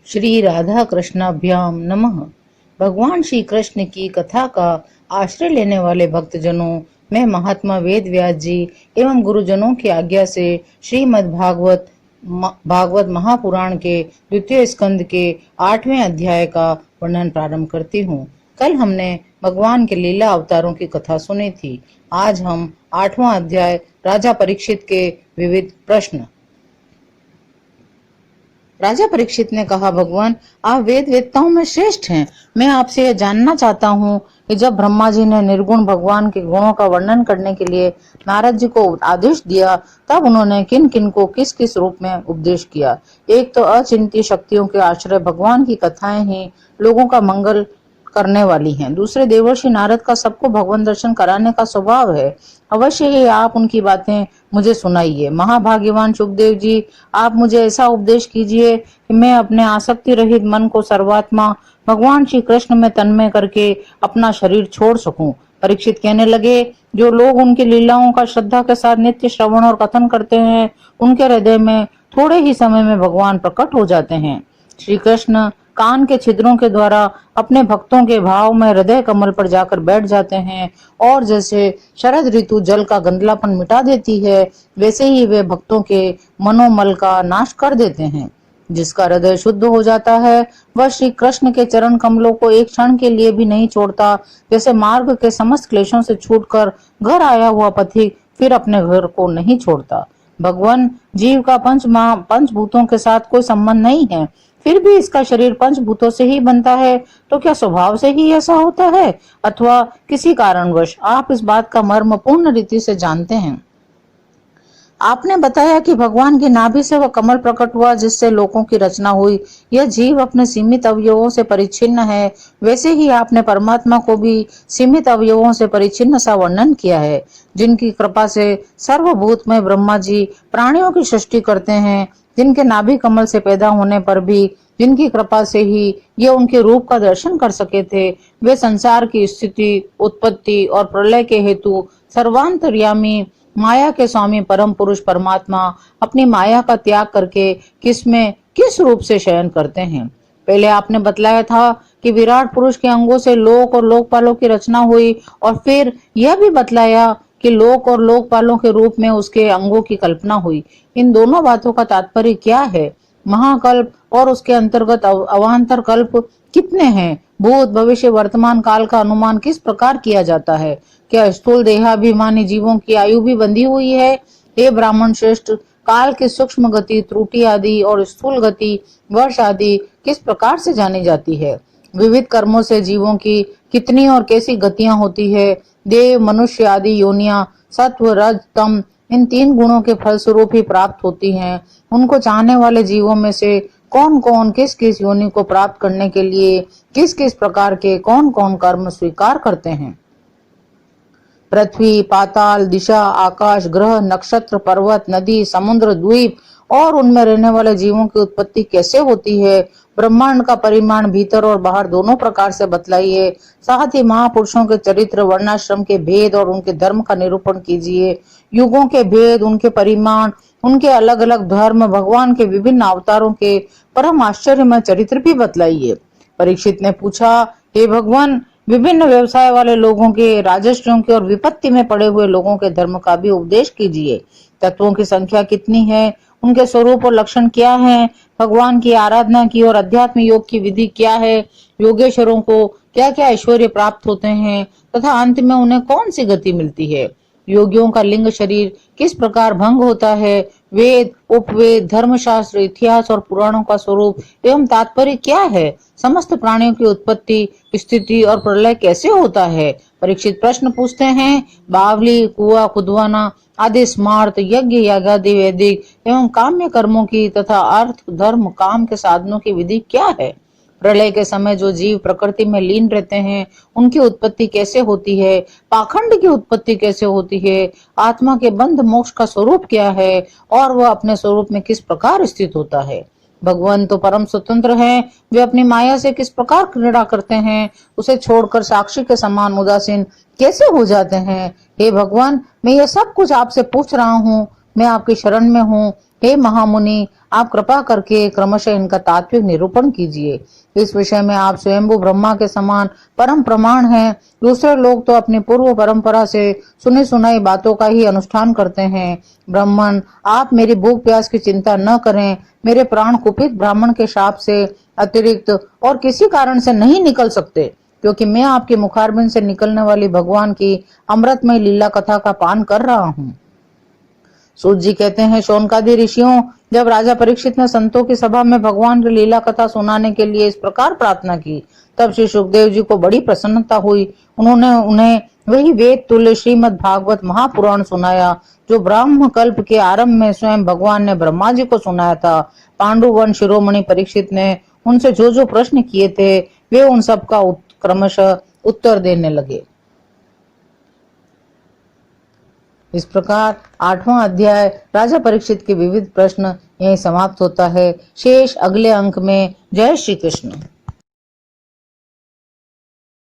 श्री राधा कृष्णाभ्याम नमः। भगवान श्री कृष्ण की कथा का आश्रय लेने वाले भक्तजनों, मैं महात्मा वेद व्यास जी एवं गुरुजनों की आज्ञा से श्रीमद् भागवत महापुराण के द्वितीय स्कंद के 8वें अध्याय का वर्णन प्रारंभ करती हूँ। कल हमने भगवान के लीला अवतारों की कथा सुनी थी। आज हम 8वां अध्याय राजा परीक्षित के विविध प्रश्न। राजा परीक्षित ने कहा, भगवान आप वेद वेत्ताओं में श्रेष्ठ हैं। मैं आपसे यह जानना चाहता हूँ कि जब ब्रह्मा जी ने निर्गुण भगवान के गुणों का वर्णन करने के लिए नारद जी को आदेश दिया, तब उन्होंने किन किन को किस किस रूप में उपदेश किया। एक तो अचिंत्य शक्तियों के आश्रय भगवान की कथाएं ही लोगों का मंगल करने वाली हैं। दूसरे देवर्षि नारद का सबको भगवान दर्शन कराने का स्वभाव है। अवश्य ही आप उनकी बातें मुझे सुनाइए। महाभाग्यवान सुखदेव जी, आप मुझे ऐसा उपदेश कीजिए कि मैं अपने आसक्ति रहित मन को सर्वात्मा भगवान श्री कृष्ण में तन्मय करके अपना शरीर छोड़ सकूं। परीक्षित कहने लगे, जो लोग उनकी लीलाओं का श्रद्धा के साथ नित्य श्रवण और कथन करते हैं, उनके हृदय में थोड़े ही समय में भगवान प्रकट हो जाते हैं। श्री कृष्ण कान के छिद्रों के द्वारा अपने भक्तों के भाव में हृदय कमल पर जाकर बैठ जाते हैं, और जैसे शरद ऋतु जल का गंदलापन मिटा देती है, वैसे ही वे भक्तों के मनोमल का नाश कर देते हैं। जिसका हृदय शुद्ध हो जाता है, वह श्री कृष्ण के चरण कमलों को एक क्षण के लिए भी नहीं छोड़ता। जैसे मार्ग के समस्त क्लेशों से छूटकर घर आया हुआ पथिक फिर अपने घर को नहीं छोड़ता। भगवान जीव का पंचभूतों के साथ कोई संबंध नहीं है, फिर भी इसका शरीर पंचभूतों से ही बनता है। तो क्या स्वभाव से ही ऐसा होता है, अथवा किसी कारणवश? आप इस बात का मर्म पूर्ण रीति से जानते हैं। आपने बताया कि भगवान की नाभि से वह कमल प्रकट हुआ जिससे लोकों की रचना हुई। यह जीव अपने सीमित अवयवों से परिच्छिन्न है, वैसे ही आपने परमात्मा को भी सीमित अवयवों से परिच्छिन्न सा वर्णन किया है। जिनकी कृपा से सर्वभूत में ब्रह्मा जी प्राणियों की सृष्टि करते हैं, जिनके नाभि कमल से पैदा होने पर भी जिनकी कृपा से ही ये उनके रूप का दर्शन कर सके थे, वे संसार की स्थिति, उत्पत्ति और प्रलय के हेतु सर्वांतर्यामी माया के स्वामी परम पुरुष परमात्मा अपनी माया का त्याग करके किस रूप से शयन करते हैं। पहले आपने बतलाया था कि विराट पुरुष के अंगों से लोक और लोकपालों की रचना हुई, और फिर यह भी बतलाया कि लोक और लोकपालों के रूप में उसके अंगों की कल्पना हुई। इन दोनों बातों का तात्पर्य क्या है? महाकल्प और उसके अंतर्गत अवान्तर कल्प कितने हैं? भूत भविष्य वर्तमान काल का अनुमान किस प्रकार किया जाता है? क्या स्थूल देहाभिमानी जीवों की आयु भी बंधी हुई है? हे ब्राह्मण श्रेष्ठ, काल की सूक्ष्म गति, त्रुटि आदि और स्थूल गति, वर्ष आदि किस प्रकार से जानी जाती है? विविध कर्मों से जीवों की कितनी और कैसी गतियां होती है? देव मनुष्य आदि योनियां सत्व रज तम इन 3 गुणों के फलस्वरूप ही प्राप्त होती हैं। उनको चाहने वाले जीवों में से कौन कौन किस किस योनि को प्राप्त करने के लिए किस किस प्रकार के कौन कौन कर्म स्वीकार करते हैं? पृथ्वी, पाताल, दिशा, आकाश, ग्रह, नक्षत्र, पर्वत, नदी, समुद्र, द्वीप और उनमें रहने वाले जीवों की उत्पत्ति कैसे होती है? ब्रह्मांड का परिमाण भीतर और बाहर दोनों प्रकार से बतलाइए। साथ ही महापुरुषों के चरित्र, वर्णाश्रम के भेद और उनके धर्म का निरूपण कीजिए। युगों के भेद, उनके परिमाण, उनके अलग अलग धर्म, भगवान के विभिन्न अवतारों के परम आश्चर्यमय चरित्र भी बतलाइए। परीक्षित ने पूछा, हे भगवान, विभिन्न व्यवसाय वाले लोगों के, राजर्षियों के और विपत्ति में पड़े हुए लोगों के धर्म का भी उपदेश कीजिए। तत्वों की संख्या कितनी है? उनके स्वरूप और लक्षण क्या हैं? भगवान की आराधना की और अध्यात्म योग की विधि क्या है? योगेश्वरों को क्या क्या ऐश्वर्य प्राप्त होते हैं तथा अंत में उन्हें कौन सी गति मिलती है? योगियों का लिंग शरीर किस प्रकार भंग होता है? वेद, उपवेद, धर्मशास्त्र, इतिहास और पुराणों का स्वरूप एवं तात्पर्य क्या है? समस्त प्राणियों की उत्पत्ति, स्थिति और प्रलय कैसे होता है? परीक्षित प्रश्न पूछते हैं। बावली, कुआं खुदवाना आदि स्मार्त, यज्ञ यागादि वैदिक एवं काम्य कर्मों की तथा अर्थ धर्म काम के साधनों की विधि क्या है? प्रलय के समय जो जीव प्रकृति में लीन रहते हैं, उनकी उत्पत्ति कैसे होती है? पाखंड की उत्पत्ति कैसे होती है? आत्मा के बंध मोक्ष का स्वरूप क्या है और वह अपने स्वरूप में किस प्रकार स्थित होता है? भगवान तो परम स्वतंत्र हैं, वे अपनी माया से किस प्रकार क्रीड़ा करते हैं? उसे छोड़कर साक्षी के समान उदासीन कैसे हो जाते हैं? हे भगवान, मैं ये सब कुछ आपसे पूछ रहा हूँ, मैं आपकी शरण में हूँ। हे महामुनि, आप कृपा करके क्रमशः इनका तात्विक निरूपण कीजिए। इस विषय में आप स्वयंभू ब्रह्मा के समान परम प्रमाण हैं। दूसरे लोग तो अपनी पूर्व परंपरा से सुनी सुनाई बातों का ही अनुष्ठान करते हैं। ब्राह्मण, आप मेरी भूख प्यास की चिंता न करें। मेरे प्राण कुपित ब्राह्मण के शाप से अतिरिक्त और किसी कारण से नहीं निकल सकते, क्योंकि मैं आपके मुखारबिंद से निकलने वाली भगवान की अमृतमय लीला कथा का पान कर रहा हूँ। सूत जी कहते हैं, शौनकादि ऋषियों, जब राजा परीक्षित ने संतों की सभा में भगवान की लीला कथा सुनाने के लिए इस प्रकार प्रार्थना की, तब श्री सुखदेव जी को बड़ी प्रसन्नता हुई। उन्होंने उन्हें वही वेद तुल्य श्रीमद् भागवत महापुराण सुनाया, जो ब्राह्म कल्प के आरंभ में स्वयं भगवान ने ब्रह्मा जी को सुनाया था। पांडुवन शिरोमणि परीक्षित ने उनसे जो जो प्रश्न किए थे, वे उन सब का क्रमशः उत्तर देने लगे। इस प्रकार 8वां अध्याय राजा परीक्षित के विविध प्रश्न यहीं समाप्त होता है। शेष अगले अंक में। जय श्री कृष्ण।